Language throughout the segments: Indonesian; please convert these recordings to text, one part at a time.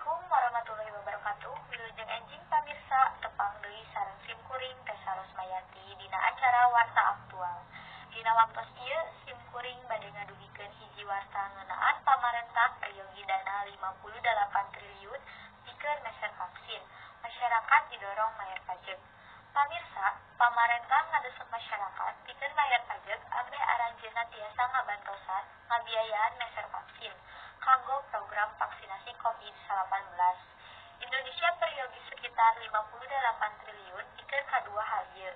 Assalamualaikum warahmatullahi wabarakatuh. Wilujeng enjing pamirsa tepang deui sareng sim kuring teh Saros Mayanti dina acara Warta Aktual. Dina waktos ieu sim kuring bade ngadugikeun hiji warta ngeunaan pamarentah prayogi dana 58 triliun pikeun meser vaksin. Masyarakat didorong mayar pajeg. Pamirsa, pamarentah ngadesek masyarakat pikeun mayar pajeg ambe aranjeunna tiasa ngabantosan ngabiayaan meser vaksin kanggo program vaksinasi COVID-19. Indonesia peryogi sekitar 58 triliun pikeun kadua hal ieu.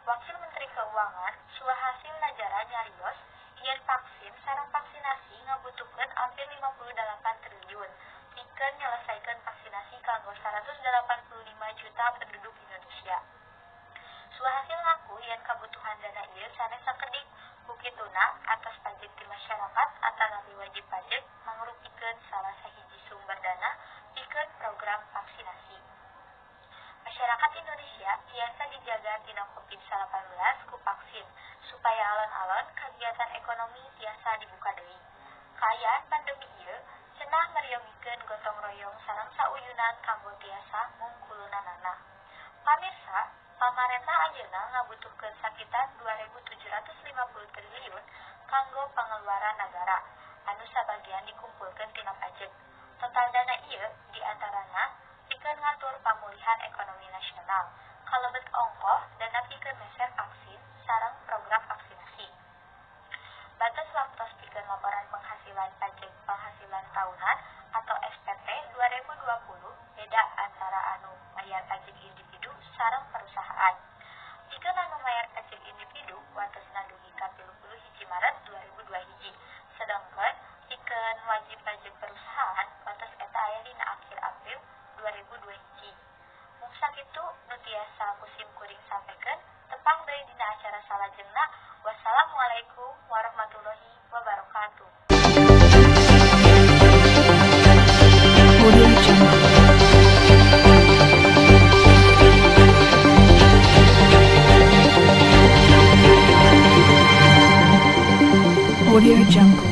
Wakil Menteri Keuangan Suhasil Najara nyarios yen vaksin sareng vaksinasi ngabutuhkeun hampir 58 triliun pikeun nyelesaikeun vaksinasi kanggo 185 juta penduduk Indonesia. Suhasil ngaku yen kabutuhan dana ieu sanes sakedik, bukituna atas pajeg ti masyarakat atanapi wajib pajeg mangrupikeun salah sahiji sumber dana pikeun program vaksinasi. Masyarakat Indonesia tiasa dijaga tina COVID-19 ku vaksin supaya alon-alon kegiatan ekonomi tiasa dibuka deui. Kaayaan pandemi ieu cenah meriyogikeun gotong royong sareng sauyunan kanggo tiasa ngungkulunanana. Pamirsa, pamarentah ayeuna ngabutuhkeun sakitar 2.750 triliun kanggo pengeluaran negara anu sabagian dikumpulkeun tina pajeg. Total dana ieu diantarana pikeun ngatur pamulihan ekonomi nasional, kalebet ongkoh dana pikeun meser vaksin sareng program vaksinasi. Batas waktos pikeun laporan penghasilan pajeg penghasilan tahunan atau SPT 2020 beda antara anu mayar pajeg individu sareng perusahaan. Pikeun anu mayar pajeg individu watesna dugi ka 31 Maret 2021, sedangkan pikeun wajib pajeg perusahaan wates eta aya dina akhir April 2021. Mung sakitu nu tiasa ku sim kuring sampikeun, tepang deui dina acara salajengna. Wassalamualaikum warahmatullahi wabarakatuh. Audio Jungle.